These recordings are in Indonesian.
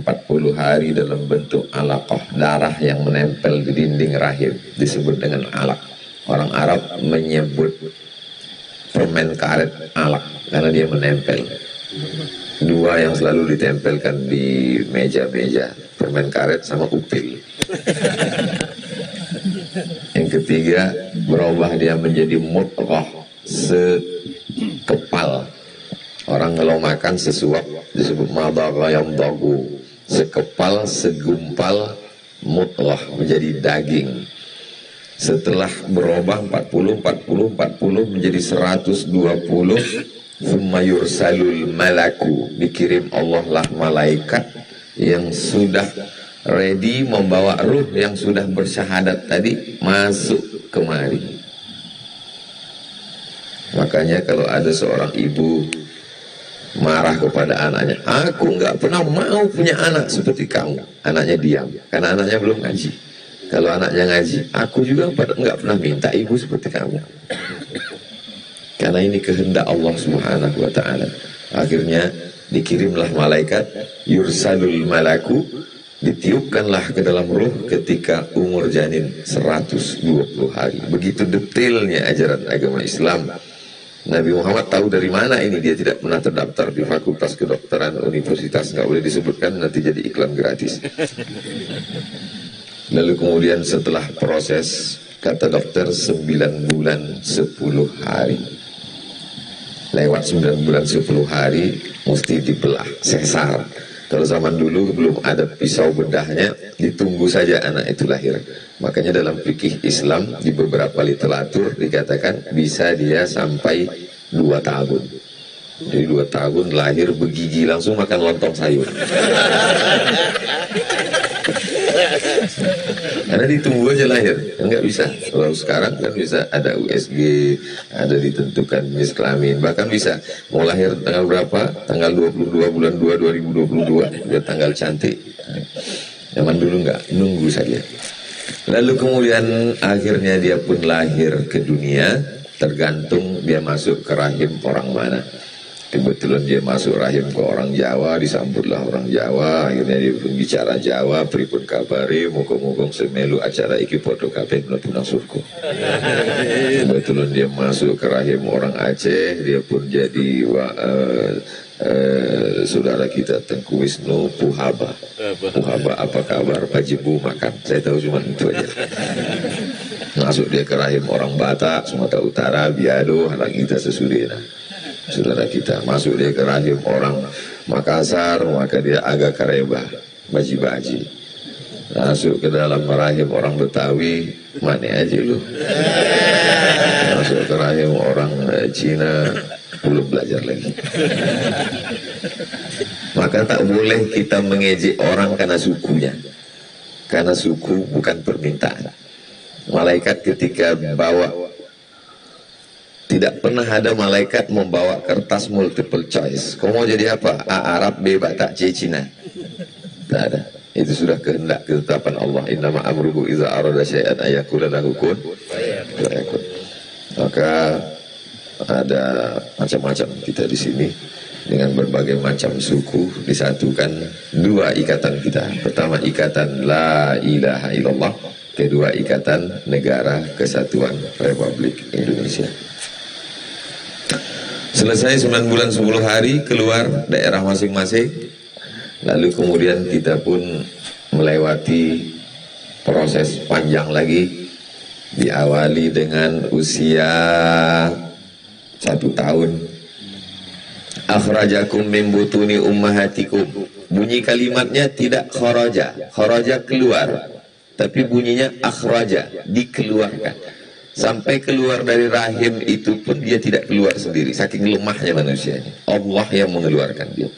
40 hari dalam bentuk alaqah, darah yang menempel di dinding rahim, disebut dengan alaq. Orang Arab menyebut permen karet alaq karena dia menempel. Dua yang selalu ditempelkan di meja-meja, permen karet sama upil. Yang ketiga, berubah dia menjadi mudghah, sekepal. Orang kalau makan sesuap disebut madagha yamdagu, sekepal, segumpal, mudghah, menjadi daging. Setelah berubah 40 menjadi 120, thumma yursalul malaku, dikirim Allah lah malaikat yang sudah ready membawa ruh yang sudah bersyahadat tadi masuk kemari. Makanya kalau ada seorang ibu marah kepada anaknya, aku nggak pernah mau punya anak seperti kamu, anaknya diam karena anaknya belum ngaji. Kalau anaknya ngaji, aku juga nggak pernah minta ibu seperti kamu, karena ini kehendak Allah Subhanahu wa ta'ala. Akhirnya dikirimlah malaikat, yursalul malaku, ditiupkanlah ke dalam ruh ketika umur janin 120 hari. Begitu detailnya ajaran agama Islam. Nabi Muhammad tahu dari mana ini. Dia tidak pernah terdaftar di fakultas kedokteran universitas, nggak boleh disebutkan, nanti jadi iklan gratis. Lalu kemudian setelah proses, kata dokter 9 bulan 10 hari. Lewat 9 bulan 10 hari mesti dibelah, sesar. Kalau zaman dulu belum ada pisau bedahnya, ditunggu saja anak itu lahir. Makanya dalam fikih Islam di beberapa literatur dikatakan bisa dia sampai 2 tahun. Jadi 2 tahun lahir begigi, langsung makan lontong sayur. Karena ditunggu aja lahir, nggak bisa. Kalau sekarang kan bisa ada USG, ada ditentukan jenis kelamin, bahkan bisa mau lahir tanggal berapa, tanggal 22 bulan 2 2022, biar tanggal cantik. Zaman dulu nggak, nunggu saja. Lalu kemudian akhirnya dia pun lahir ke dunia, tergantung dia masuk ke rahim orang mana. Kebetulan dia masuk rahim ke orang Jawa, disambutlah orang Jawa, akhirnya dia pun bicara Jawa, pripun kabari, mukong-mukong semelu acara iki podo kabeh mlebu surga. Kebetulan dia masuk ke rahim orang Aceh, dia pun jadi saudara kita Tengku Wisnu Puhaba. Puhaba apa kabar, Pak Jibu makan, saya tahu cuma itu aja. Masuk dia ke rahim orang Batak, Sumatera Utara, Biado, anak kita sesudena. Saudara kita masuk dia ke rahim orang Makassar, maka dia agak kareba, baji-baji. Masuk ke dalam rahim orang Betawi, mana aja lu. Masuk ke rahim orang Cina, belum belajar lagi. Maka tak boleh kita mengejek orang karena sukunya, karena suku bukan permintaan. Malaikat ketika bawa, tidak pernah ada malaikat membawa kertas multiple choice. Kau mau jadi apa? A Arab, B Batak, C Cina. Tidak ada. Itu sudah kehendak ketetapan Allah. Innama amruhu iza arada syai'an ayakula lahu kun fayakun. Maka ada macam-macam kita di sini dengan berbagai macam suku, disatukan 2 ikatan kita. Pertama ikatan la ilaha illallah, kedua ikatan Negara Kesatuan Republik Indonesia. Selesai 9 bulan 10 hari, keluar daerah masing-masing. Lalu kemudian kita pun melewati proses panjang lagi. Diawali dengan usia 1 tahun. Akhrajakum min butuni ummahatikum. Bunyi kalimatnya tidak kharaja. Kharaja keluar. Tapi bunyinya akhraja, dikeluarkan. Sampai keluar dari rahim itu pun dia tidak keluar sendiri, saking lemahnya manusianya. Allah yang mengeluarkan dia.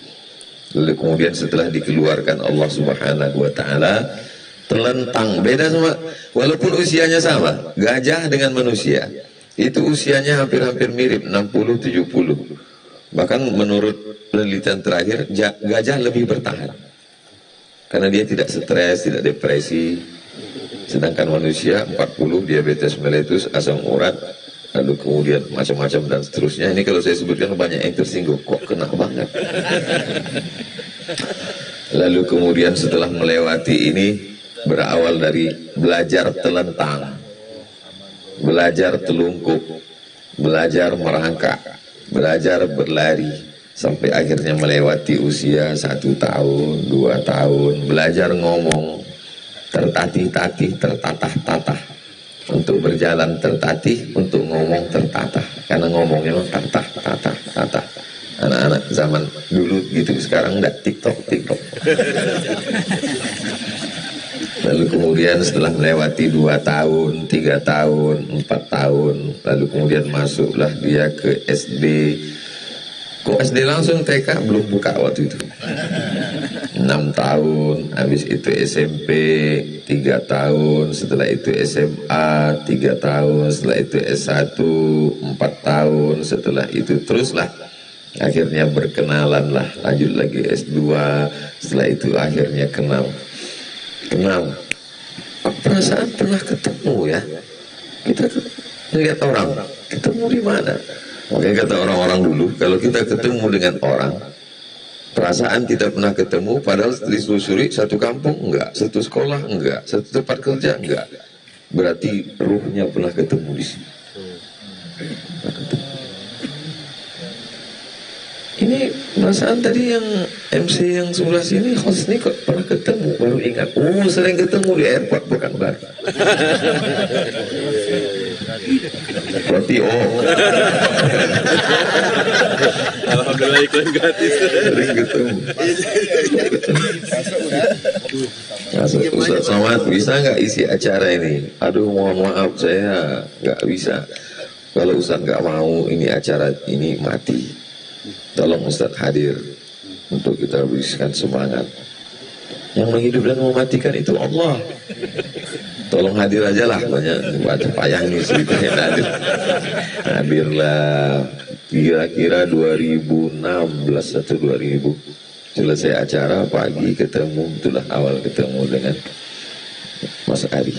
Lalu kemudian setelah dikeluarkan Allah Subhanahu wa ta'ala, telentang. Beda sama, walaupun usianya sama, gajah dengan manusia itu usianya hampir-hampir mirip, 60-70. Bahkan menurut penelitian terakhir, gajah lebih bertahan karena dia tidak stres, tidak depresi. Sedangkan manusia 40, diabetes mellitus, asam urat, lalu kemudian macam-macam dan seterusnya. Ini kalau saya sebutkan banyak yang tersinggung, kok kena banget. Lalu kemudian setelah melewati ini, berawal dari belajar telentang, belajar telungkup, belajar merangkak, belajar berlari, sampai akhirnya melewati usia 1 tahun, 2 tahun, belajar ngomong, tertatih-tatih, tertatah-tatah, untuk berjalan tertatih, untuk ngomong tertatah, karena ngomongnya tatah-tatah-tatah. Anak-anak zaman dulu gitu, sekarang enggak TikTok. Lalu kemudian setelah melewati 2 tahun, 3 tahun, 4 tahun, lalu kemudian masuklah dia ke SD. Kok SD langsung TK? Belum buka waktu itu. 6 tahun, habis itu SMP 3 tahun, setelah itu SMA 3 tahun, setelah itu S1 4 tahun, setelah itu teruslah. Akhirnya berkenalan lah, lanjut lagi S2, setelah itu akhirnya kenal. Perasaan pernah ketemu ya, kita lihat orang, ketemu di mana? Makanya kata orang-orang dulu, kalau kita ketemu dengan orang, perasaan kita pernah ketemu, padahal ditelusuri satu kampung enggak, satu sekolah enggak, satu tempat kerja enggak, berarti ruhnya pernah ketemu di sini. Ini perasaan tadi yang MC yang sebelah sini, host ini kok pernah ketemu, baru ingat. Oh, sering ketemu di airport Pekanbaru. Berarti alhamdulillah iklan gratis. Sering ketemu. Masuk Ustaz Somad, bisa nggak isi acara ini? Aduh, mohon maaf, saya nggak bisa. Kalau Ustaz nggak mau, ini acara ini mati. Tolong Ustaz hadir untuk kita berikan semangat. Yang menghidupkan dan mematikan itu Allah. Tolong hadir aja lah, banyak baca payah ini ceritanya hadir. Hadirlah, kira-kira 2016 atau 2000 selesai acara pagi ketemu, itulah awal ketemu dengan Mas Ari.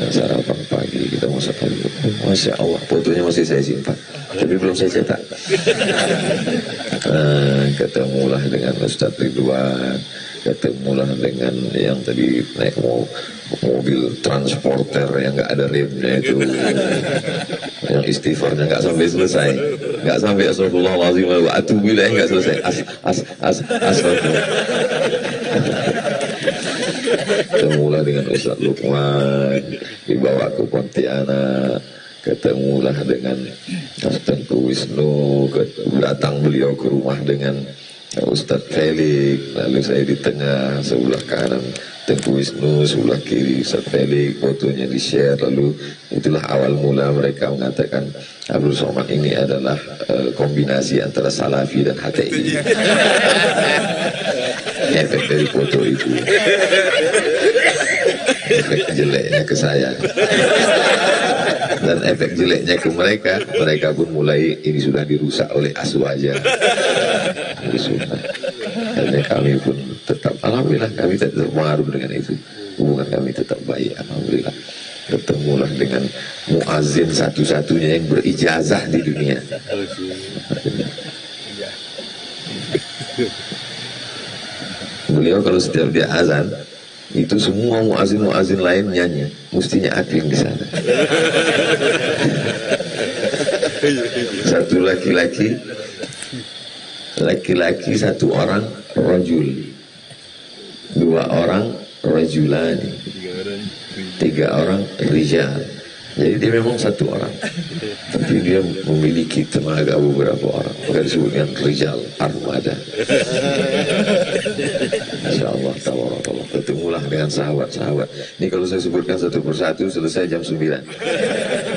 Sarapan pagi kita masak hari. Masya Allah, fotonya masih saya simpan, tapi belum saya cetak. Ketemulah dengan Ustadz Ridwan, ketemulah dengan yang tadi naik mobil transporter yang nggak ada remnya itu, yang istighfarnya nggak sampai selesai, nggak sampai astagfirullahaladzim wa atubu ilaih, nggak selesai, astagfirullah. Ketemulah dengan Ustaz Lukman, dibawa ke Pontianak. Ketemulah dengan Tengku Wisnu, datang beliau ke rumah dengan Ustadz Felix, lalu saya di tengah, sebelah kanan Tengku Wisnu, sebelah kiri Ustadz Felix, fotonya di share. Lalu itulah awal mula mereka mengatakan Abdul Somad ini adalah kombinasi antara Salafi dan HTI. Efek dari foto itu, efek jeleknya ke saya dan efek jeleknya ke mereka. Mereka pun mulai, ini sudah dirusak oleh Aswaja. Dan kami pun tetap, alhamdulillah kami tetap mengaruh dengan itu, hubungan kami tetap baik, alhamdulillah. Ketemulah dengan muazin satu-satunya yang berijazah di dunia. Beliau kalau setiap dia azan, itu semua muazin-muazin lain nyanyi, mestinya akling di sana. Satu laki-laki, satu orang rajul, 2 orang rajulani, 3 orang rijal. Jadi dia memang 1 orang, tapi dia memiliki tenaga beberapa orang, maka disebutkan rijal armada. Masya Allah, tabarakallah. Ketemulah dengan sahabat-sahabat. Ini kalau saya sebutkan satu persatu selesai jam 9.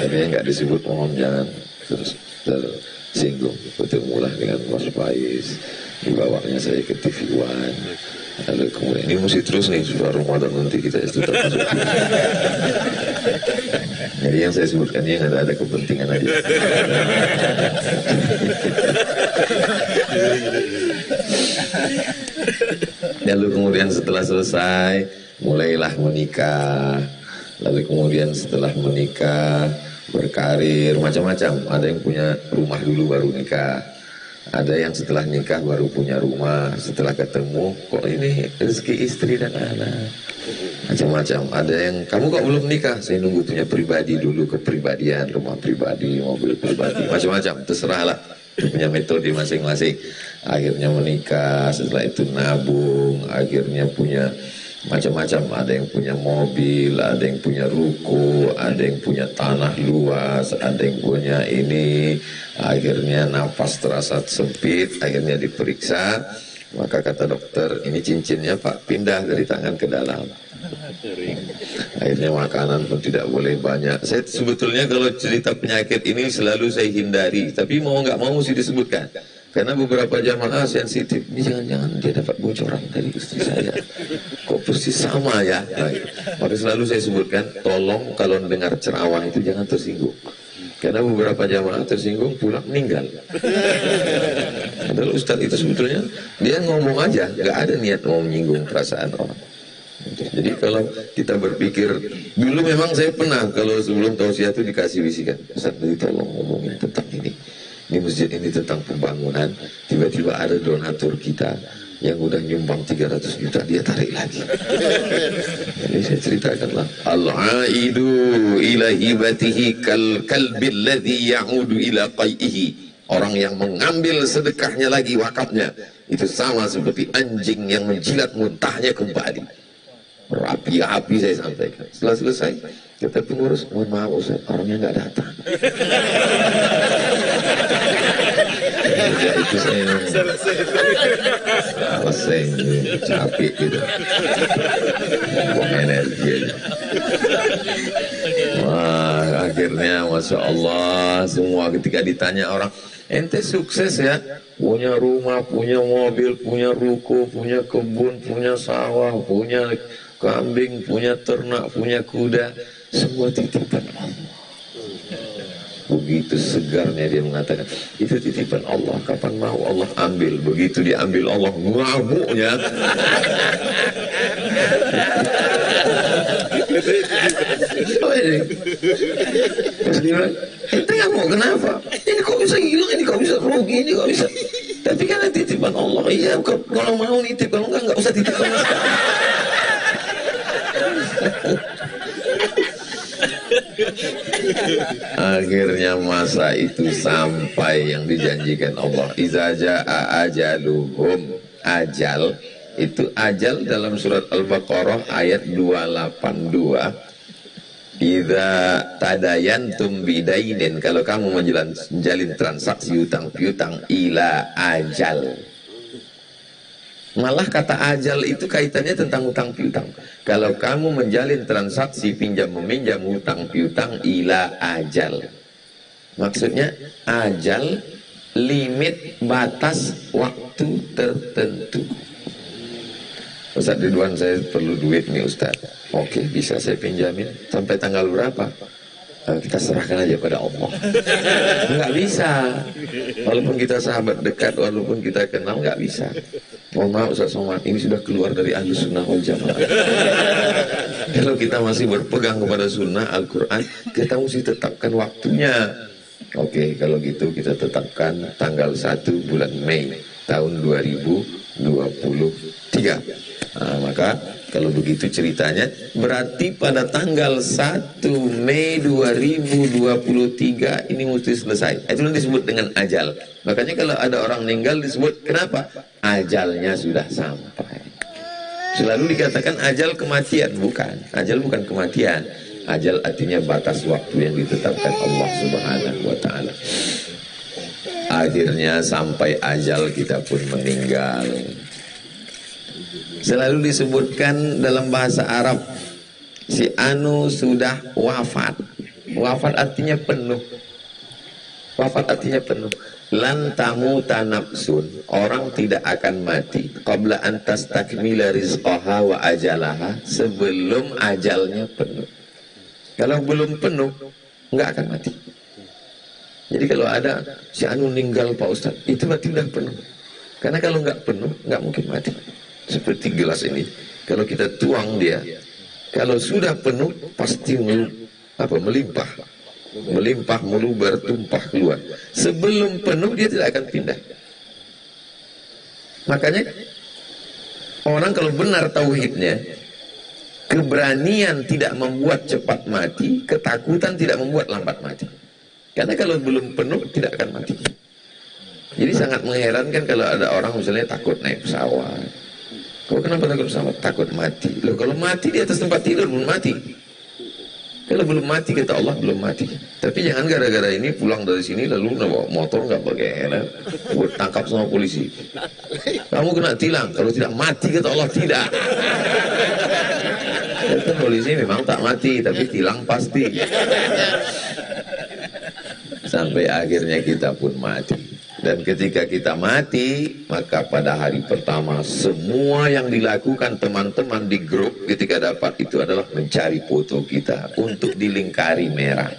Jadi nggak disebut, mohon jangan terus tersinggung. Ketemulah dengan Mas Faiz, dibawanya saya ke TV One. Lalu kemudian ini mesti terus nih, sudah Ramadan nanti kita tetap masuk. Jadi yang saya sebutkan ini yang ada kepentingan aja. Lalu kemudian setelah selesai, mulailah menikah. Lalu kemudian setelah menikah, berkarir macam-macam. Ada yang punya rumah dulu baru nikah, Ada yang setelah nikah baru punya rumah, setelah ketemu kok ini rezeki istri dan anak. Macam-macam. Ada yang kamu kok belum nikah? Saya nunggu punya pribadi dulu, kepribadian, rumah pribadi, mobil pribadi, macam-macam. Terserahlah. Punya metode masing-masing. Akhirnya menikah, setelah itu nabung, akhirnya punya macam-macam. Ada yang punya mobil, ada yang punya ruko, ada yang punya tanah luas, ada yang punya ini. Akhirnya nafas terasa sempit, akhirnya diperiksa. Maka kata dokter, ini cincinnya Pak, pindah dari tangan ke dalam. Akhirnya makanan pun tidak boleh banyak. Saya sebetulnya kalau cerita penyakit ini selalu saya hindari, tapi mau nggak mau mesti disebutkan. Karena beberapa jamaah sensitif. Ini jangan-jangan dia dapat bocoran dari istri saya. Kok persis sama ya? Maka selalu saya sebutkan, tolong kalau dengar ceramah itu jangan tersinggung. Karena beberapa jamaah tersinggung pulang meninggal. Padahal Ustadz itu sebetulnya dia ngomong aja, nggak ada niat mau menyinggung perasaan orang. Jadi kalau kita berpikir, dulu memang saya pernah kalau sebelum tausiah itu dikasih bisikan, Ustadz tolong ngomongin tentang ini masjid ini tentang pembangunan. Tiba-tiba ada donatur kita yang udah nyumbang 300 juta, dia tarik lagi. Jadi saya ceritakanlah, al-aidu ila hibatihi kalbil ladzi ya'udu ila qaihi. Orang yang mengambil sedekahnya lagi, wakafnya, itu sama seperti anjing yang menjilat muntahnya kembali. Berapi-api saya sampaikan. Setelah selesai, kata pengurus, mohon maaf Ustaz, orangnya nggak datang. Ya, itu saya selesai, capek gitu, buang energi aja. Wah, akhirnya Masya Allah, semua ketika ditanya orang, ente sukses ya, punya rumah, punya mobil, punya ruko, punya kebun, punya sawah, punya kambing, punya ternak, punya kuda, semua titipan Allah. Begitu segarnya dia mengatakan, itu titipan Allah, kapan mau Allah ambil. Begitu diambil Allah, ngamuknya. Oh ini, terus dia bilang, ente ngamuk kenapa? Ini kok bisa hilang, ini kok bisa rugi, ini kok bisa. Tapi kan titipan Allah. Iya, kalau mau nitip, kalau enggak usah titip sama sekali. Akhirnya masa itu sampai yang dijanjikan Allah, iza jaa ajaluhum. Ajal itu, ajal dalam surat Al-Baqarah ayat 282, idza tadayantum bidainin, kalau kamu menjalin transaksi utang piutang ila ajal. Malah kata ajal itu kaitannya tentang utang piutang. Kalau kamu menjalin transaksi pinjam meminjam utang piutang ila ajal, maksudnya ajal limit batas waktu tertentu. Ustaz Ridwan, saya perlu duit nih Ustaz. Oke, bisa saya pinjamin. Sampai tanggal berapa? Kita serahkan aja pada Allah. Nggak bisa. Walaupun kita sahabat dekat, walaupun kita kenal, nggak bisa. Mohon maaf Ustaz Somad, ini sudah keluar dari Ahlus Sunnah wal Jamaah. Kalau kita masih berpegang kepada Sunnah Al-Quran, kita mesti tetapkan waktunya. Oke, kalau gitu kita tetapkan tanggal 1 bulan Mei tahun 2023. Nah, maka kalau begitu ceritanya, berarti pada tanggal 1 Mei 2023 ini mesti selesai. Itu yang disebut dengan ajal. Makanya kalau ada orang meninggal disebut, kenapa? Ajalnya sudah sampai. Selalu dikatakan ajal kematian, bukan. Ajal bukan kematian. Ajal artinya batas waktu yang ditetapkan Allah Subhanahu wa ta'ala. Akhirnya sampai ajal kita pun meninggal. Selalu disebutkan dalam bahasa Arab, si anu sudah wafat. Wafat artinya penuh. Wafat artinya penuh. Lan tamuta nafsun, orang tidak akan mati qabla an tastakmila rizqaha wa ajalaha, sebelum ajalnya penuh. Kalau belum penuh, nggak akan mati. Jadi kalau ada si anu meninggal Pak Ustadz, itu berarti sudah penuh. Karena kalau nggak penuh, nggak mungkin mati. Seperti gelas ini, kalau kita tuang dia, kalau sudah penuh pasti melimpah, meluber, tumpah keluar. Sebelum penuh dia tidak akan pindah. Makanya orang kalau benar tauhidnya, keberanian tidak membuat cepat mati, ketakutan tidak membuat lambat mati. Karena kalau belum penuh tidak akan mati. Jadi sangat mengherankan kalau ada orang misalnya takut naik pesawat. Kau kenapa takut pesawat? Takut mati. Loh, kalau mati di atas tempat tidur belum mati. Kalau belum mati kata Allah belum mati. Tapi jangan gara-gara ini pulang dari sini lalu bawa motor nggak pakai helm, buat tangkap sama polisi. Kamu kena tilang. Kalau tidak mati kata Allah tidak. Kata polisi memang tak mati tapi tilang pasti. Sampai akhirnya kita pun mati. Dan ketika kita mati, maka pada hari pertama semua yang dilakukan teman-teman di grup ketika dapat itu adalah mencari foto kita untuk dilingkari merah.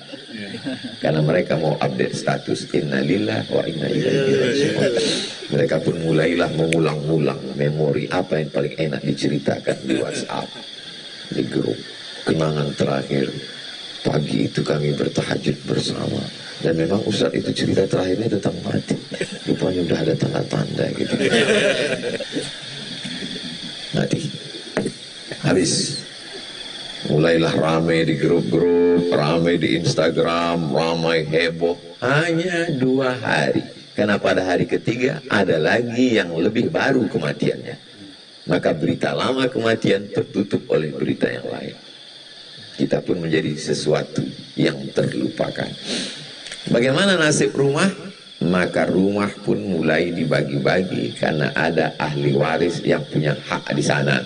Karena mereka mau update status innalillahi wa inna ilaihi raji'un. Mereka pun mulailah mengulang-ulang memori apa yang paling enak diceritakan di WhatsApp, di grup. Kenangan terakhir, pagi itu kami bertahajud bersama. Dan memang Ustaz itu cerita terakhirnya tentang mati. Rupanya udah ada tanda-tanda gitu. Mati. Habis. Mulailah ramai di grup-grup, ramai di Instagram, ramai heboh. Hanya 2 hari. Karena pada hari ketiga ada lagi yang lebih baru kematiannya. Maka berita lama kematian tertutup oleh berita yang lain. Kita pun menjadi sesuatu yang terlupakan. Bagaimana nasib rumah? Maka rumah pun mulai dibagi-bagi karena ada ahli waris yang punya hak di sana.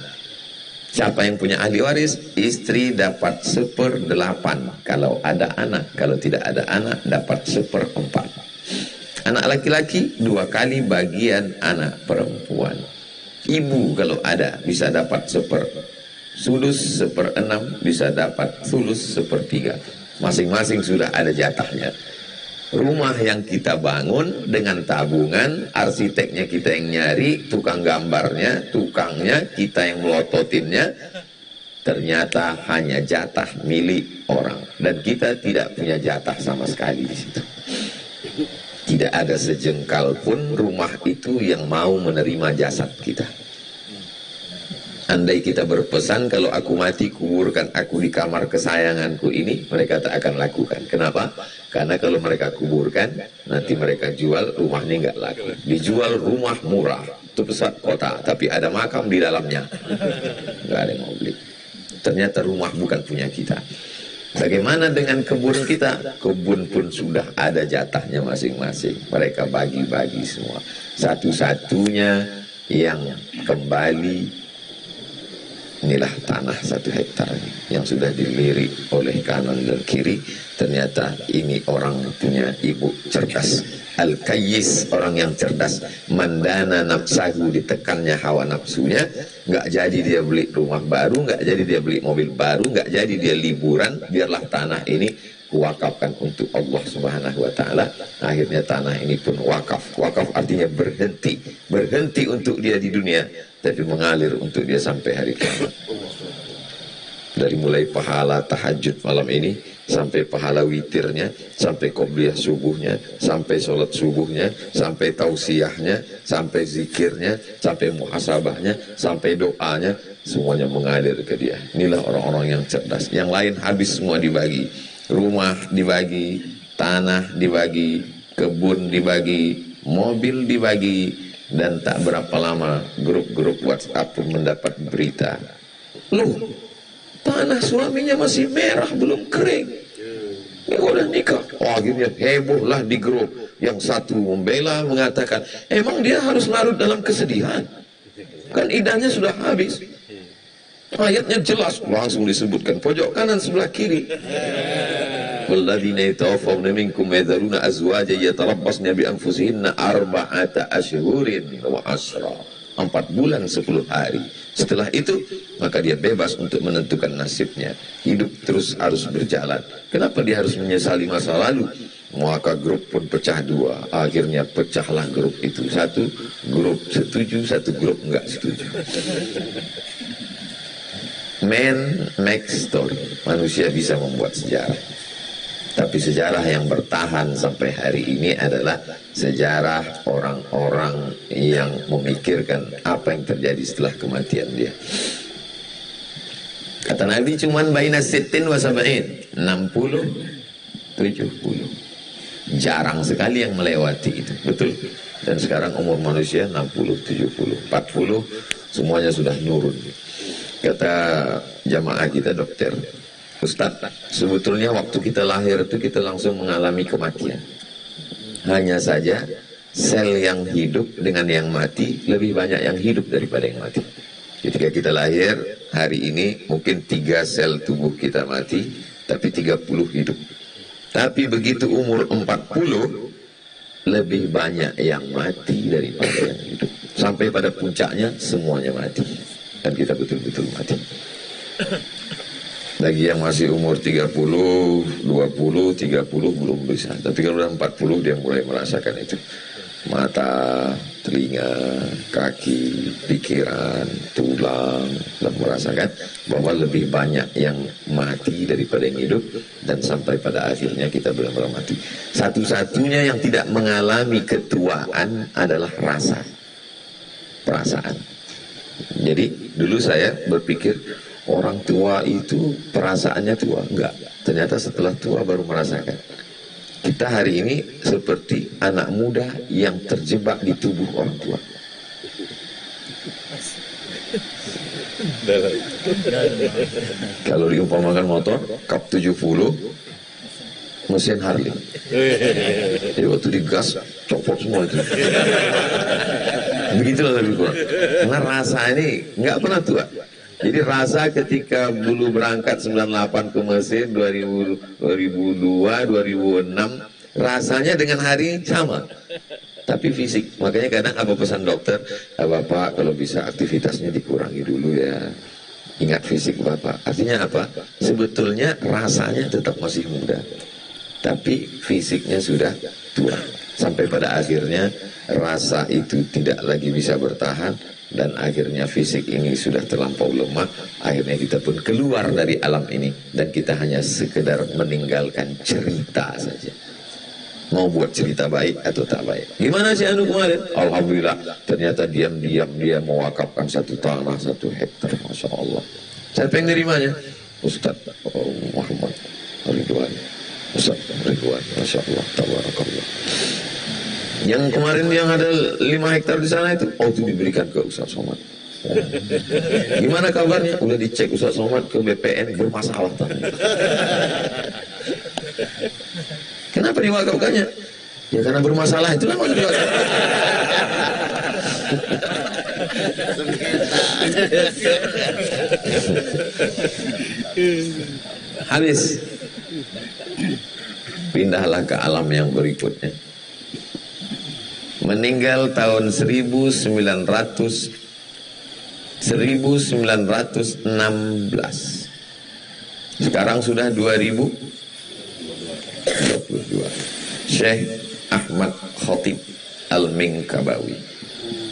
Siapa yang punya ahli waris? Istri dapat 1/8 kalau ada anak. Kalau tidak ada anak dapat 1/4. Anak laki-laki 2 kali bagian anak perempuan. Ibu kalau ada bisa dapat 1/10, 1/6, bisa dapat 1/3. Masing-masing sudah ada jatahnya. Rumah yang kita bangun dengan tabungan, arsiteknya kita yang nyari, tukang gambarnya, tukangnya, kita yang melototinnya, ternyata hanya jatah milik orang. Dan kita tidak punya jatah sama sekali di situ. Tidak ada sejengkal pun rumah itu yang mau menerima jasad kita. Andai kita berpesan kalau aku mati kuburkan aku di kamar kesayanganku ini, mereka tak akan lakukan. Kenapa? Karena kalau mereka kuburkan, nanti mereka jual, rumahnya nggak laku. Dijual rumah murah, itu pusat kota, tapi ada makam di dalamnya. Nggak ada yang mau beli. Ternyata rumah bukan punya kita. Bagaimana dengan kebun kita? Kebun pun sudah ada jatahnya masing-masing. Mereka bagi-bagi semua. Satu-satunya yang kembali inilah tanah 1 hektar yang sudah dilirik oleh kanan dan kiri. Ternyata ini orang punya ibu cerdas, al-kayyis, orang yang cerdas. Mandana nafsahu, ditekannya hawa nafsunya. Nggak jadi dia beli rumah baru, nggak jadi dia beli mobil baru, nggak jadi dia liburan. Biarlah tanah ini wakafkan untuk Allah Subhanahu wa ta'ala. Akhirnya tanah ini pun wakaf. Wakaf artinya berhenti. Berhenti untuk dia di dunia, tapi mengalir untuk dia sampai hari kiamat. Dari mulai pahala tahajud malam ini, sampai pahala witirnya, sampai qobliyah subuhnya, sampai sholat subuhnya, sampai tausiyahnya, sampai zikirnya, sampai muhasabahnya, sampai doanya, semuanya mengalir ke dia. Inilah orang-orang yang cerdas. Yang lain habis semua dibagi. Rumah dibagi, tanah dibagi, kebun dibagi, mobil dibagi, dan tak berapa lama grup-grup WhatsApp pun mendapat berita. Loh, tanah suaminya masih merah, belum kering. Ya udah nikah. Oh, akhirnya hebohlah di grup. Yang satu membela, mengatakan, emang dia harus larut dalam kesedihan? Kan idahnya sudah habis. Ayatnya jelas, langsung disebutkan pojok kanan sebelah kiri. Walladzina yatawaffawna minkum yadharuna azwajan yatarabbasna bi anfusihinna arba'ata ashhurin wa ashra. 4 bulan 10 hari. Setelah itu maka dia bebas untuk menentukan nasibnya. Hidup terus harus berjalan. Kenapa dia harus menyesali masa lalu? Maka grup pun pecah 2. Akhirnya pecahlah grup itu. Satu grup setuju, satu grup enggak setuju. Man makes story. Manusia bisa membuat sejarah. Tapi sejarah yang bertahan sampai hari ini adalah sejarah orang-orang yang memikirkan apa yang terjadi setelah kematian dia. Kata Nabi cuman baina sittin wa sab'in, 60 70. Jarang sekali yang melewati itu, betul. Dan sekarang umur manusia 60 70 40 semuanya sudah nurun. Kata jamaah kita, dokter, Ustaz, sebetulnya waktu kita lahir itu kita langsung mengalami kematian. Hanya saja sel yang hidup dengan yang mati lebih banyak yang hidup daripada yang mati. Ketika kita lahir hari ini mungkin 3 sel tubuh kita mati, tapi 30 hidup. Tapi begitu umur 40 lebih banyak yang mati daripada yang hidup. Sampai pada puncaknya semuanya mati. Dan kita betul-betul mati. Lagi yang masih umur 30, 20, 30 belum bisa. Tapi kalau udah 40 dia mulai merasakan itu. Mata, telinga, kaki, pikiran, tulang, dan merasakan bahwa lebih banyak yang mati daripada yang hidup. Dan sampai pada akhirnya kita benar-benar mati. Satu-satunya yang tidak mengalami ketuaan adalah rasa, perasaan. Jadi dulu saya berpikir orang tua itu perasaannya tua. Enggak, ternyata setelah tua baru merasakan. Kita hari ini seperti anak muda yang terjebak di tubuh orang tua. Kalau diumpamakan motor kap 70 mesin Harley, jadi waktu digas copot semua itu. Begitulah lebih kurang. Karena rasa ini nggak pernah tua. Jadi rasa ketika dulu berangkat 98 ke mesin 2002, 2006 rasanya dengan hari sama. Tapi fisik, makanya kadang apa pesan dokter, Bapak kalau bisa aktivitasnya dikurangi dulu ya. Ingat fisik Bapak. Artinya apa? Sebetulnya rasanya tetap masih muda, tapi fisiknya sudah tua. Sampai pada akhirnya rasa itu tidak lagi bisa bertahan. Dan akhirnya fisik ini sudah terlampau lemah. Akhirnya kita pun keluar dari alam ini. Dan kita hanya sekedar meninggalkan cerita saja. Mau buat cerita baik atau tak baik. Gimana sih anu kemarin? Alhamdulillah. Ternyata diam-diam dia mewakafkan 1 tanah 1 hektar. Masya Allah. Siapa yang nerimanya? Ustaz Muhammad Ridwan. Ustaz Ridwan. Masya Allah. Tabarakallah. Yang kemarin yang ada 5 hektar di sana itu, itu diberikan ke Ustaz Somad. Gimana kabarnya? Udah dicek Ustaz Somad ke BPN, bermasalah tanahnya. Kenapa diwakafkannya? Ya karena bermasalah, itulah mau diwakafkan. Habis. Pindahlah ke alam yang berikutnya. Meninggal tahun 1916. Sekarang sudah 2022. Syekh Ahmad Khatib Al-Minkabawi,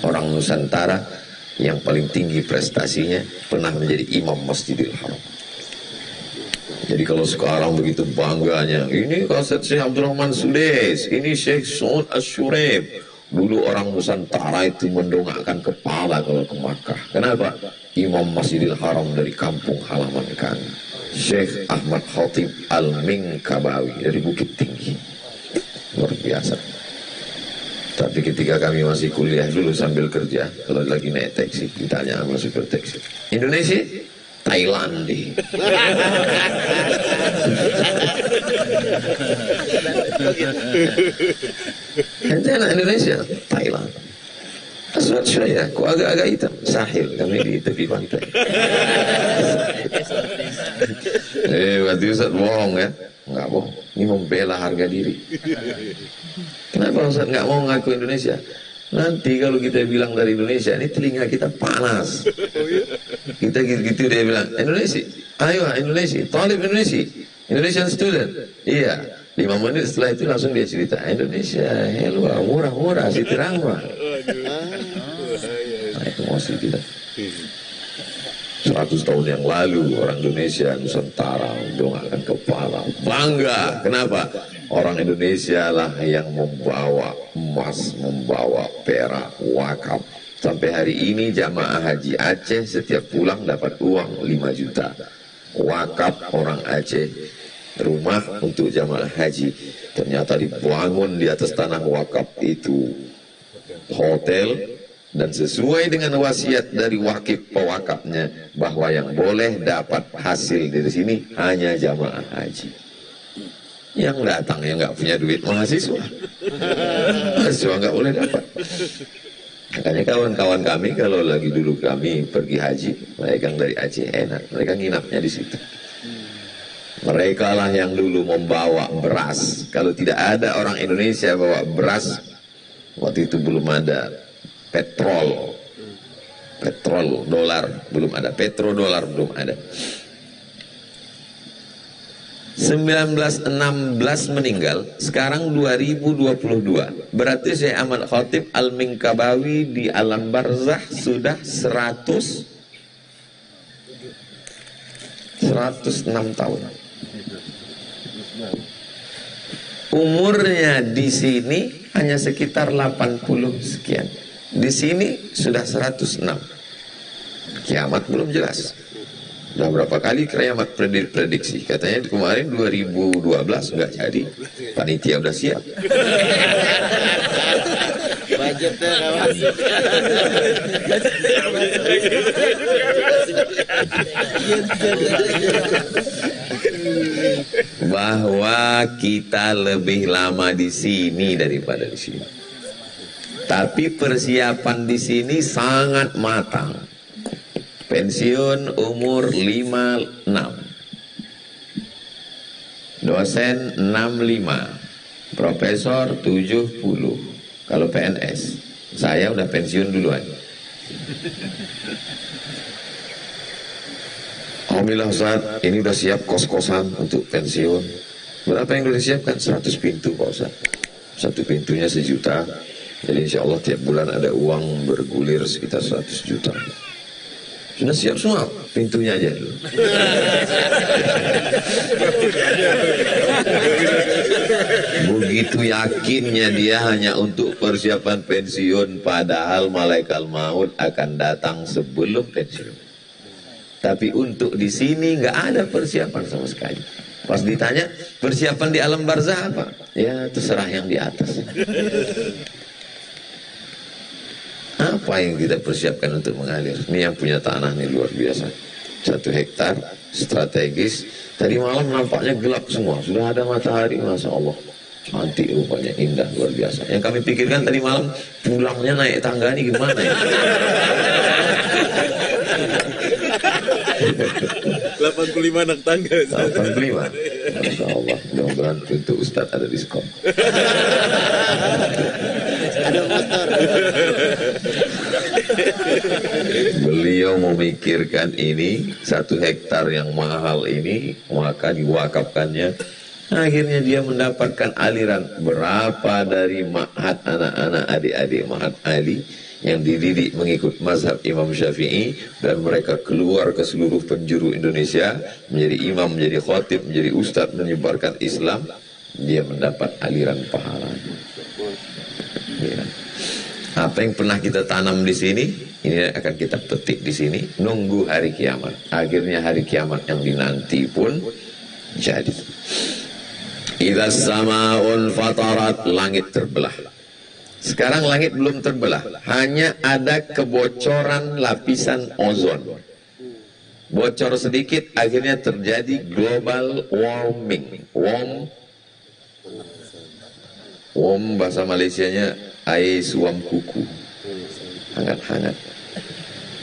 orang Nusantara yang paling tinggi prestasinya, pernah menjadi imam Masjidil Haram. Jadi kalau sekarang begitu bangganya, ini kaset Syekh Abdurrahman Sudais, ini Syekh Saud Asyuraib. Dulu orang Nusantara itu mendongakkan kepala kalau ke Makkah. Kenapa? Imam Masjidil Haram dari kampung halaman kami. Syekh Ahmad Khatib Al-Minkabawi dari Bukit Tinggi. Luar biasa. Tapi ketika kami masih kuliah dulu sambil kerja, kalau lagi naik taksi, ditanya sama supir taksi, Indonesia? Thailand deh. Ente anak Indonesia, Thailand. Aswad saya, kok agak-agak hitam? Sahil, kami di tepi pantai. Berarti Ustaz bohong ya? Enggak bohong, ini membela harga diri. Kenapa Ustaz nggak mau ngaku Indonesia? Nanti kalau kita bilang dari Indonesia, ini telinga kita panas. Kita gitu-gitu dia bilang, Indonesia, ayo Indonesia, talib Indonesia, Indonesian student. Iya, 5 menit setelah itu langsung dia cerita, Indonesia, helwa, murah-murah, si terang mah. Nah, emosi kita. 100 tahun yang lalu orang Indonesia Nusantara mendongakkan kepala bangga. Kenapa? Orang Indonesia lah yang membawa emas, membawa perak, wakaf. Sampai hari ini jamaah haji Aceh setiap pulang dapat uang 5 juta. Wakaf orang Aceh, rumah untuk jamaah haji. Ternyata dibangun di atas tanah wakaf itu hotel. Dan sesuai dengan wasiat dari wakif pewakafnya, bahwa yang boleh dapat hasil dari sini hanya jamaah haji. Yang datang yang nggak punya duit mahasiswa, mahasiswa nggak boleh dapat. Makanya kawan-kawan kami kalau lagi dulu kami pergi haji, mereka yang dari Aceh enak, mereka nginapnya di situ. Mereka lah yang dulu membawa beras. Kalau tidak ada orang Indonesia bawa beras, waktu itu belum ada petrol dolar belum ada, petrodolar belum ada. 1916 meninggal, sekarang 2022. Berarti Syekh Ahmad Khatib Al-Minkabawi di alam barzah sudah 106 tahun. Umurnya di sini hanya sekitar 80 sekian. Di sini sudah 106. Kiamat belum jelas. Sudah berapa kali kiamat prediksi. Katanya kemarin 2012 nggak jadi. Panitia udah siap. Budgetnya kawan. Bahwa kita lebih lama di sini daripada di sini. Tapi persiapan di sini sangat matang. Pensiun umur 56. Dosen 65. Profesor 70. Kalau PNS, saya udah pensiun duluan. Alhamdulillah Ustaz, ini udah siap kos-kosan untuk pensiun. Berapa yang udah disiapkan? 100 pintu Pak Ustaz. Satu pintunya 1 juta. Jadi insya Allah tiap bulan ada uang bergulir sekitar 100 juta. Sudah siap semua, pintunya aja dulu. Begitu yakinnya dia hanya untuk persiapan pensiun, padahal malaikat maut akan datang sebelum pensiun. Tapi untuk di sini nggak ada persiapan sama sekali. Pas ditanya persiapan di alam barzah apa? Ya terserah yang di atas. Apa yang kita persiapkan untuk mengalir? Ini yang punya tanah nih luar biasa. 1 hektar strategis. Tadi malam nampaknya gelap semua. Sudah ada matahari, Masya Allah. Cantik rupanya, indah, luar biasa. Yang kami pikirkan tadi malam, pulangnya naik tangga ini gimana ya? 85 anak tangga. 85. Masya Allah. Mudah-mudahan untuk Ustadz ada diskon. Ada motor. Beliau memikirkan ini 1 hektar yang mahal ini, maka diwakafkannya. Akhirnya dia mendapatkan aliran berapa dari ma'had anak-anak adik-adik Ma'had Ali yang dididik mengikut mazhab Imam Syafi'i, dan mereka keluar ke seluruh penjuru Indonesia menjadi imam, menjadi khatib, menjadi ustadz, menyebarkan Islam. Dia mendapat aliran pahala. Ya. Apa yang pernah kita tanam di sini, ini akan kita petik di sini. Nunggu hari kiamat. Akhirnya hari kiamat yang dinanti pun jadi. Idza samaun fatarat, langit terbelah. Sekarang langit belum terbelah, hanya ada kebocoran lapisan ozon. Bocor sedikit, akhirnya terjadi global warming. Warm bahasa Malaysianya air suam kuku, hangat-hangat.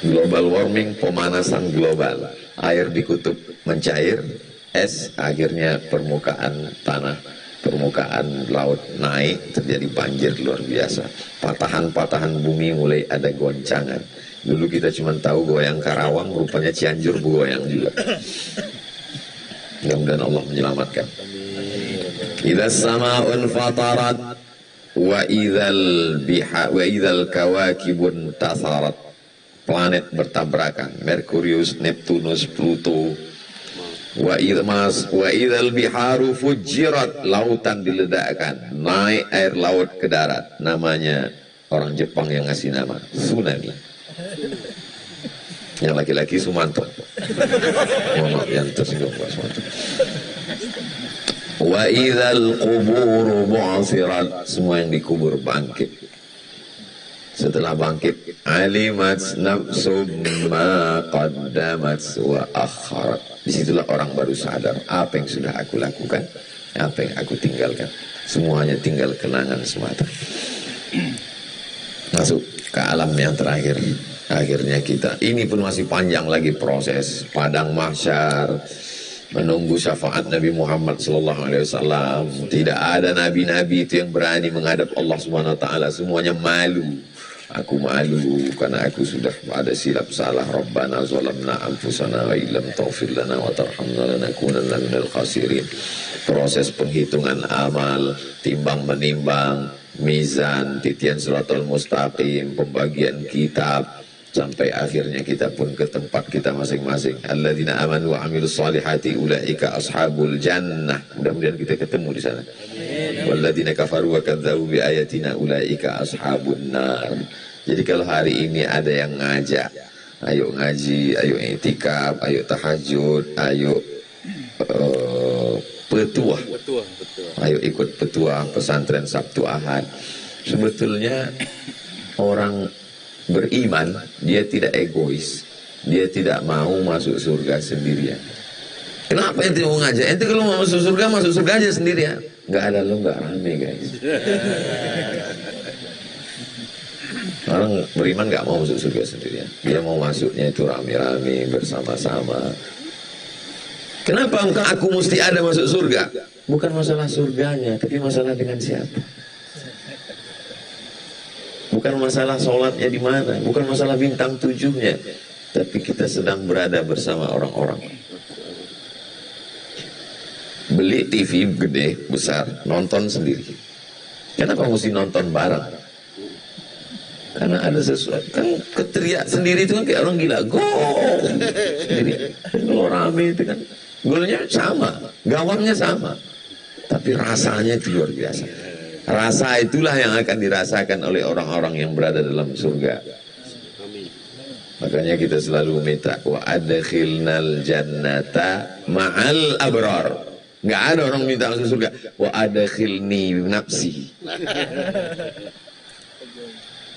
Global warming, pemanasan global. Air di kutub mencair, es, akhirnya permukaan tanah, permukaan laut naik, terjadi banjir luar biasa. Patahan-patahan bumi mulai ada goncangan. Dulu kita cuma tahu goyang Karawang, rupanya Cianjur goyang juga. Mudah-mudahan Allah menyelamatkan. Idza samaun fatarat wa idzal kawakibun tasarat. planet bertabrakan, Merkurius, Neptunus, Pluto. Wa idzal biharu fujirat, lautan diledakkan, naik air laut ke darat. Namanya orang Jepang yang ngasih nama tsunami. Yang laki-laki Sumanto. Mohon yang tersinggung Pak Sumanto. Wa idzal qubur bu'thirat, semua yang dikubur bangkit. Setelah bangkit, alimat nafsum ma qaddamat wa akharat. Disitulah orang baru sadar apa yang sudah aku lakukan, apa yang aku tinggalkan. Semuanya tinggal kenangan semata. Masuk ke alam yang terakhir. Akhirnya kita, ini pun masih panjang lagi proses padang mahsyar, menunggu syafaat Nabi Muhammad SAW. Tidak ada nabi-nabi itu yang berani menghadap Allah Subhanahu Wa Taala. Semuanya malu. Aku malu karena aku sudah ada silap salah. Rabbana zalamna anfusana wa illam taghfir lana wa tarhamna lanakunanna minal khasirin. Proses penghitungan amal, timbang menimbang, mizan, titian siratal mustaqim, pembagian kitab, sampai akhirnya kita pun ke tempat kita masing-masing. Alladzina amanu wa amilus solihati ulaika ashabul jannah. Mudah-mudahan kita ketemu di sana. Walladzina kafaru wa kadzdzabu bi ayatina ulaika ashabun nar. Jadi kalau hari ini ada yang ngajak, ayo ngaji, ayo i'tikaf, ayo tahajud, ayo petuah. Ayo ikut petuah pesantren Sabtu Ahad. Sebetulnya orang beriman, dia tidak egois. Dia tidak mau masuk surga sendirian. Kenapa ente mau ngajak? Ente kalau mau masuk surga aja sendirian. Nggak ada lo, nggak rame guys. Orang beriman nggak mau masuk surga sendirian. Dia mau masuknya itu rame-rame, bersama-sama. Kenapa aku mesti ada masuk surga? Bukan masalah surganya, tapi masalah dengan siapa. Bukan masalah sholatnya di mana, bukan masalah bintang 7-nya, tapi kita sedang berada bersama orang-orang. Beli TV gede, besar, nonton sendiri. Kenapa mesti nonton bareng? Karena ada sesuatu, kan keteriak sendiri itu kan kayak orang gila, gol sendiri. Kalau rame itu kan golnya sama, gawangnya sama, tapi rasanya itu luar biasa. Rasa itulah yang akan dirasakan oleh orang-orang yang berada dalam surga. Makanya kita selalu minta wa adkhilnal jannata ma'al abrar. Nggak ada orang minta masuk surga wa adkhilni nafsi.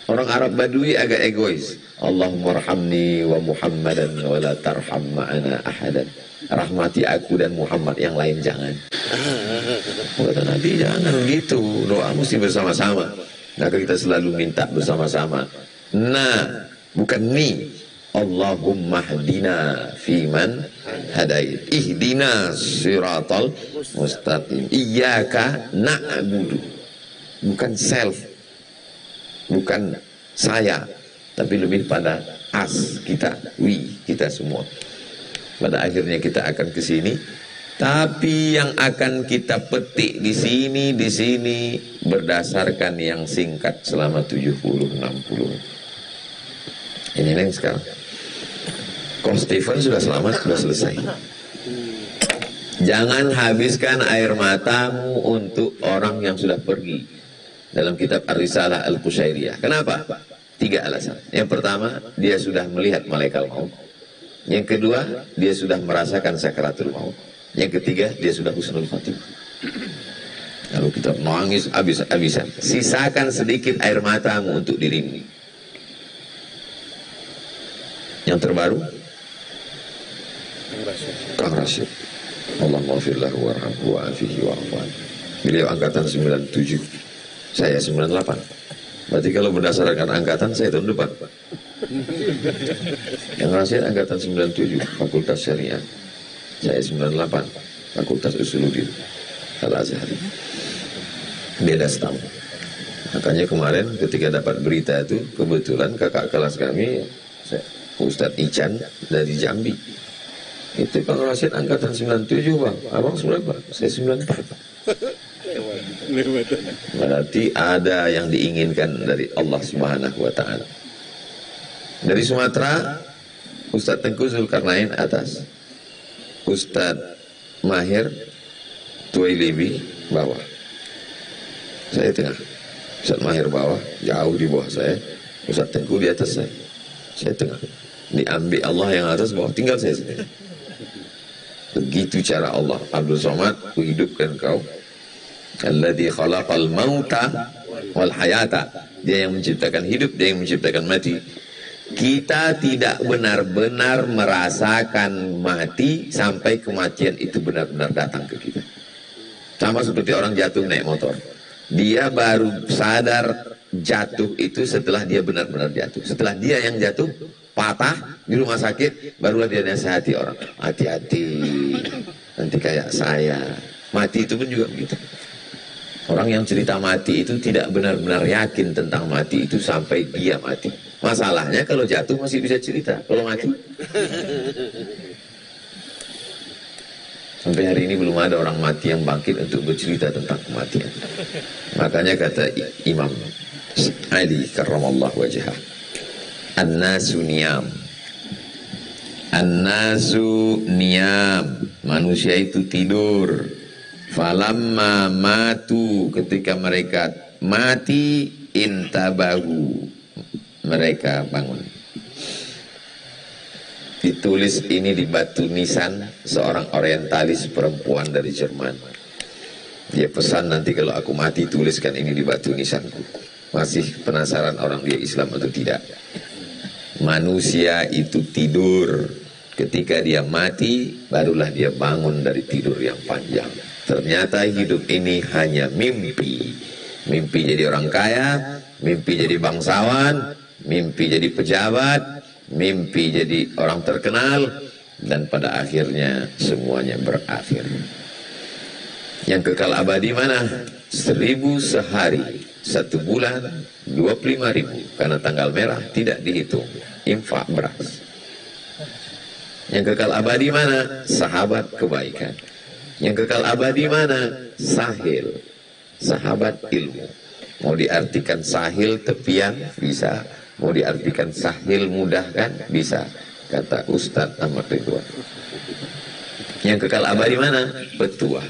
Orang Arab Badui agak egois. Allahumma arhamni wa Muhammadan wa la tarham ma'ana ahadan. Rahmati aku dan Muhammad, yang lain jangan. Kata Nabi jangan gitu, doa mesti bersama-sama. Maka kita selalu minta bersama-sama. Nah, bukan ni. Allahumma hdina fiman hadait. Ihdina siratal mustaqim. Iyyaka na'budu. Bukan self. Bukan saya, tapi lebih pada us, kita, we, kita semua. Pada akhirnya kita akan ke sini, tapi yang akan kita petik di sini berdasarkan yang singkat selama 70-60. Ini yang sekarang. Kok Stephen sudah selamat, sudah selesai. Jangan habiskan air matamu untuk orang yang sudah pergi. Dalam kitab Ar-Risalah Al-Qushairiyah. Kenapa? 3 alasan. Yang pertama, dia sudah melihat malaikat maut. Yang kedua, dia sudah merasakan sakaratul maut. Yang ketiga, dia sudah husnul khatimah. Lalu kita nangis habis-habisan. Sisakan sedikit air matamu untuk dirimu. Yang terbaru, Kang Rashid. Allah maghfirlahu warhamhu wa'afihi wa'afwan. Beliau angkatan 97. Saya 98. Berarti kalau berdasarkan angkatan saya tahun depan. Yang Rashid angkatan 97, Fakultas Syariah. Saya 98, Fakultas Usuluddin Al-Azhari. Beda setahun. Makanya kemarin ketika dapat berita itu, kebetulan kakak kelas kami, Ustadz Ican dari Jambi. Itu Kang Rashid angkatan 97 bang. Abang 94, saya 94. Berarti ada yang diinginkan dari Allah Subhanahu wa Ta'ala. Dari Sumatera, Ustadz Tengku Zulkarnain atas, Ustadz Mahir Tuailebi bawah, saya tengah. Ustadz Mahir bawah, jauh di bawah saya. Ustadz Tengku di atas saya tengah. Diambil Allah yang atas, bawah tinggal saya sendiri. Begitu cara Allah. Abdul Somad, kuhidupkan kau. Alladzi khalaqal mauta wal hayata. Dia yang menciptakan hidup, dia yang menciptakan mati. Kita tidak benar-benar merasakan mati sampai kematian itu benar-benar datang ke kita. Sama seperti orang jatuh naik motor. Dia baru sadar jatuh itu setelah dia benar-benar jatuh. Setelah dia yang jatuh, patah di rumah sakit, barulah dia nasihati orang. Hati-hati, nanti kayak saya. Mati itu pun juga begitu. Orang yang cerita mati itu tidak benar-benar yakin tentang mati itu sampai dia mati. Masalahnya kalau jatuh masih bisa cerita, kalau mati. Sampai hari ini belum ada orang mati yang bangkit untuk bercerita tentang kematian. Makanya kata Imam Ali karramallahu wajhah, An-nasu niyam. An-nasu niyam. Manusia itu tidur. Falamma matu, ketika mereka mati, intabahu, mereka bangun. Ditulis ini di batu nisan seorang orientalis perempuan dari Jerman. Dia pesan, nanti kalau aku mati tuliskan ini di batu nisanku. Masih penasaran orang dia Islam atau tidak? Manusia itu tidur. Ketika dia mati, barulah dia bangun dari tidur yang panjang. Ternyata hidup ini hanya mimpi. Mimpi jadi orang kaya, mimpi jadi bangsawan, mimpi jadi pejabat, mimpi jadi orang terkenal, dan pada akhirnya semuanya berakhir. Yang kekal abadi mana? 1000 sehari, 1 bulan, 25.000. Karena tanggal merah tidak dihitung. Infak beras. Yang kekal abadi mana? Sahabat kebaikan. Yang kekal abadi mana? Sahil, sahabat ilmu. Mau diartikan sahil tepian, bisa. Mau diartikan sahil mudah kan? Bisa. Kata Ustadz Ahmad Ridwan. Yang kekal abadi mana? Petuah.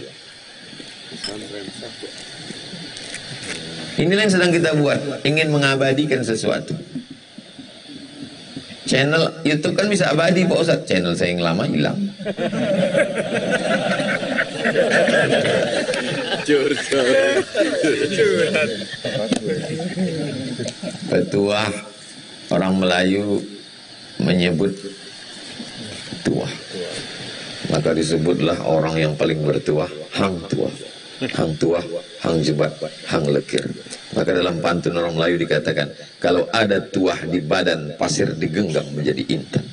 Inilah yang sedang kita buat. Ingin mengabadikan sesuatu. Channel YouTube kan bisa abadi Pak Ustadz. Channel saya yang lama hilang. Petuah, orang Melayu menyebut tuah. Maka disebutlah orang yang paling bertuah, hang tuah. Hang tuah, hang jebat, hang lekir. Maka dalam pantun orang Melayu dikatakan, kalau ada tuah di badan, pasir digenggam menjadi intan.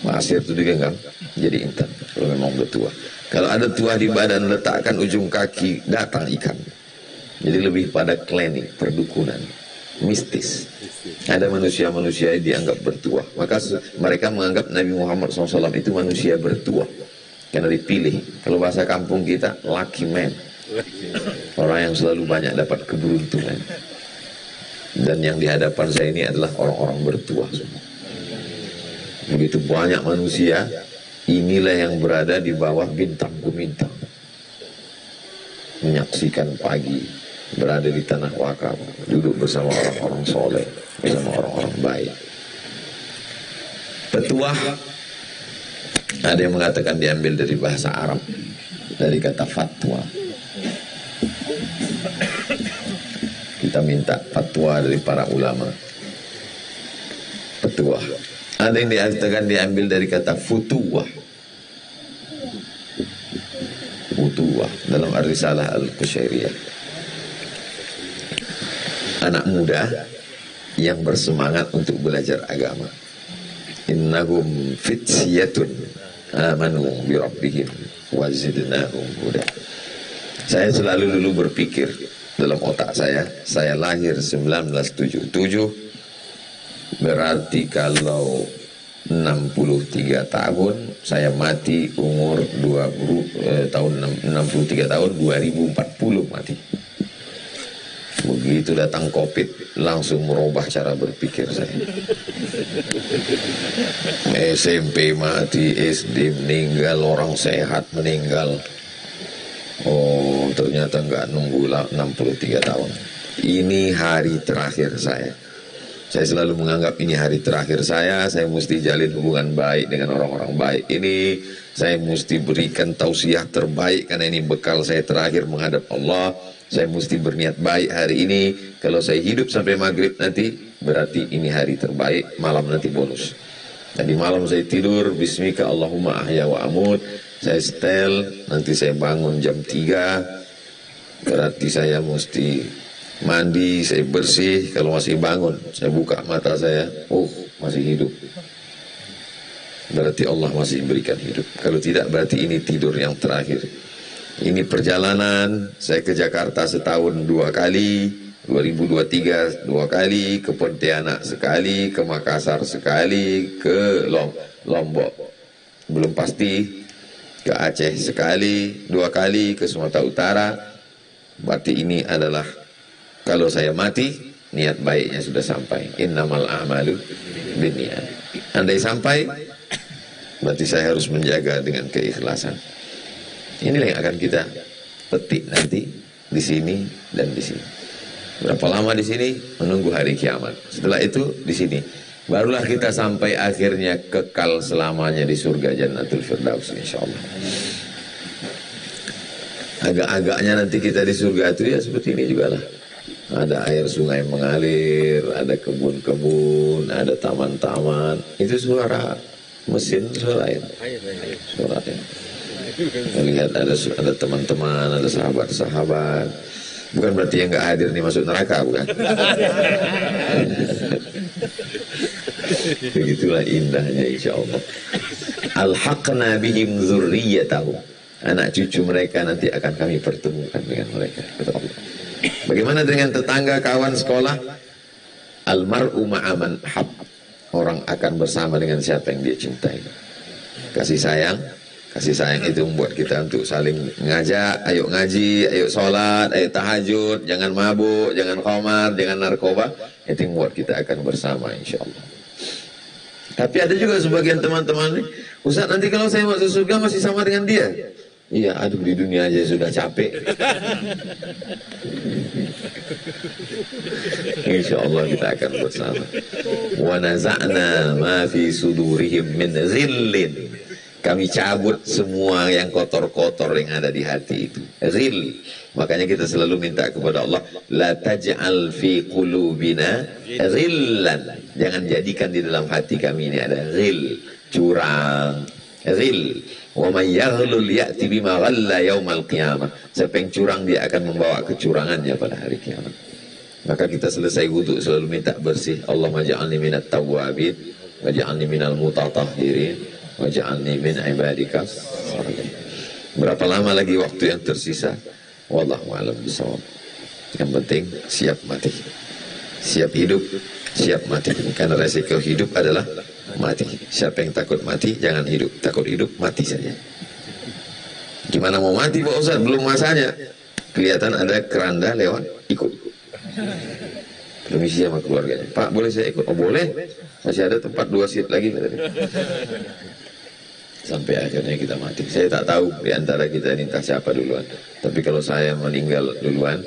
Pasir itu digenggam jadi intan kalau memang bertuah. Kalau ada tuah di badan, letakkan ujung kaki, datang ikan. Jadi lebih pada klinik, perdukunan, mistis. Ada manusia-manusia yang dianggap bertuah. Maka mereka menganggap Nabi Muhammad SAW itu manusia bertuah, karena dipilih. Kalau bahasa kampung kita, lucky man. Orang yang selalu banyak dapat keberuntungan. Dan yang di hadapan saya ini adalah orang-orang bertuah semua. Begitu banyak manusia, inilah yang berada di bawah bintang gemintang, menyaksikan pagi, berada di tanah wakaf, duduk bersama orang-orang soleh, bersama orang-orang baik. Petuah, ada yang mengatakan diambil dari bahasa Arab, dari kata fatwa. Kita minta fatwa dari para ulama. Petuah. Ada yang dikatakan diambil dari kata futuwah. Futuwah dalam Ar-Risalah Al-Qushairiyah. Anak muda yang bersemangat untuk belajar agama. Innahum fityatun amanu bi rabbihim wa zidnahum huda. Saya selalu dulu berpikir dalam otak saya lahir 1977, berarti kalau 63 tahun, saya mati umur tahun 63 tahun, 2040 mati. Begitu datang COVID, langsung merubah cara berpikir saya. SMP mati, SD meninggal, orang sehat meninggal. Oh, ternyata nggak nunggu 63 tahun. Ini hari terakhir saya. Saya selalu menganggap ini hari terakhir saya mesti jalin hubungan baik dengan orang-orang baik. Ini saya mesti berikan tausiah terbaik karena ini bekal saya terakhir menghadap Allah. Saya mesti berniat baik hari ini. Kalau saya hidup sampai maghrib nanti, berarti ini hari terbaik. Malam nanti bonus. Tadi malam saya tidur, bismika Allahumma ahya wa amut. Saya setel, nanti saya bangun jam 3. Berarti saya mesti mandi, saya bersih. Kalau masih bangun, saya buka mata saya, masih hidup. Berarti Allah masih berikan hidup. Kalau tidak, berarti ini tidur yang terakhir. Ini perjalanan, saya ke Jakarta setahun 2 kali, 2023 2 kali, ke Pontianak sekali, ke Makassar sekali, ke Lombok belum pasti, ke Aceh sekali, 2 kali, ke Sumatera Utara. Berarti ini adalah, kalau saya mati, niat baiknya sudah sampai. Innamal a'malu binniyat. Andai sampai, berarti saya harus menjaga dengan keikhlasan. Inilah yang akan kita petik nanti di sini dan di sini. Berapa lama di sini? Menunggu hari kiamat. Setelah itu di sini, barulah kita sampai akhirnya kekal selamanya di surga Jannatul Firdaus, insyaallah. Agak-agaknya nanti kita di surga itu ya seperti ini juga lah. Ada air sungai mengalir, ada kebun-kebun, ada taman-taman. Itu suara mesin, suara air. Suara air. Lihat ada teman-teman, ada sahabat-sahabat. Bukan berarti yang nggak hadir nih masuk neraka, bukan? Begitulah indahnya, insya Allah. Alhaqna bihim dzurriyyatahum. Anak cucu mereka nanti akan kami pertemukan dengan mereka, kata Allah. Bagaimana dengan tetangga, kawan sekolah? Almar'u ma'aman hab. Orang akan bersama dengan siapa yang dia cintai. Kasih sayang itu membuat kita untuk saling ngajak, ayo ngaji, ayo sholat, ayo tahajud, jangan mabuk, jangan khamar, jangan narkoba. Itu membuat kita akan bersama, insya Allah. Tapi ada juga sebagian teman-teman nih, Ustaz, nanti kalau saya masuk surga masih sama dengan dia. Iya, aduh, di dunia aja sudah capek. Insya Allah kita akan bersama. Wa naza'na ma fi sudurihim min ghillin. Kami cabut semua yang kotor-kotor yang ada di hati itu. Ghil. Makanya kita selalu minta kepada Allah, la taj'al fi qulubina ghillan. Jangan jadikan di dalam hati kami ini ada ghil, curang. Ghil. Wa may yaghlul ya'ti bima ghalla yaumal qiyamah. Siapa yang curang dia akan membawa kecurangannya pada hari kiamat. Maka kita selesai wudu selalu minta bersih. Allahumma ja'alni minat tawwabin waj'alni minal mutatahhirin waj'alni min ibadika sholihin. Berapa lama lagi waktu yang tersisa? Wallahu a'lam bishawab. Yang penting siap mati. Siap hidup, siap mati. Karena resiko hidup adalah mati. Siapa yang takut mati jangan hidup. Takut hidup mati saja. Gimana mau mati Pak Ustaz? Belum masanya. Kelihatan ada keranda lewat, ikut. Permisi sama keluarganya. Pak, boleh saya ikut? Oh boleh. Masih ada tempat 2 seat lagi. Sampai akhirnya kita mati. Saya tak tahu di antara kita ini entah siapa duluan. Tapi kalau saya meninggal duluan,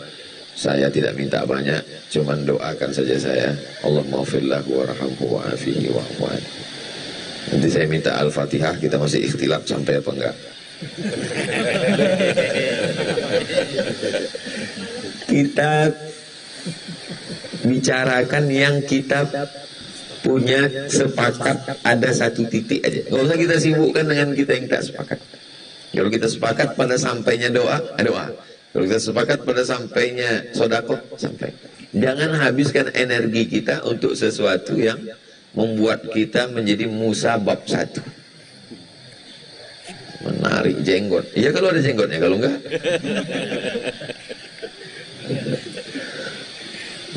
saya tidak minta banyak, cuman doakan saja saya, Allah maghfirlahu warhamhu wa'afihi wa'fu'an. Nanti saya minta Al-Fatihah, kita masih ikhtilaf sampai apa enggak. Kita bicarakan yang kita punya sepakat, ada satu titik aja. Nggak usah kita sibukkan dengan kita yang tak sepakat. Kalau kita sepakat pada sampainya doa, doa. Kalau kita sepakat pada sampainya sodako, sampai. Jangan habiskan energi kita untuk sesuatu yang membuat kita menjadi Musa bab 1. Menarik jenggot. Iya kalau ada jenggotnya, kalau enggak.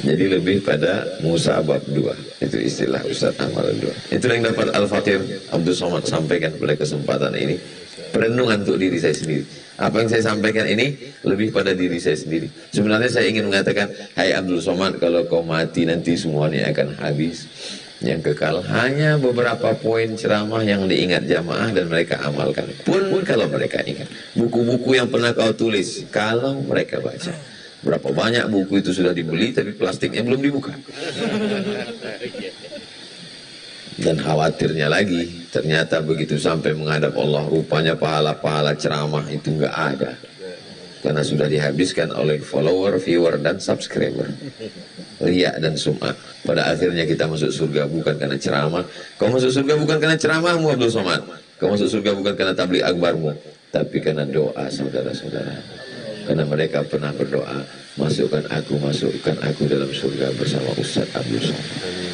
Jadi lebih pada Musa bab 2. Itu istilah Ustaz Ahmad 2. Itu yang dapat Al-Fatih Abdul Somad sampaikan pada kesempatan ini. perenungan untuk diri saya sendiri. Apa yang saya sampaikan ini lebih pada diri saya sendiri. Sebenarnya saya ingin mengatakan, hai Abdul Somad, kalau kau mati nanti semuanya akan habis. Yang kekal hanya beberapa poin ceramah yang diingat jamaah dan mereka amalkan. Pun kalau mereka ingat buku-buku yang pernah kau tulis, kalau mereka baca. Berapa banyak buku itu sudah dibeli tapi plastiknya belum dibuka. Dan khawatirnya lagi, ternyata begitu sampai menghadap Allah, rupanya pahala-pahala ceramah itu nggak ada. Karena sudah dihabiskan oleh follower, viewer, dan subscriber. Riya dan sum'ah. Pada akhirnya kita masuk surga bukan karena ceramah. Kau masuk surga bukan karena ceramahmu, Abdul Somad. Kau masuk surga bukan karena tabligh akbarmu, tapi karena doa saudara-saudara. Karena mereka pernah berdoa, masukkan aku dalam surga bersama Ustaz Abdul Somad.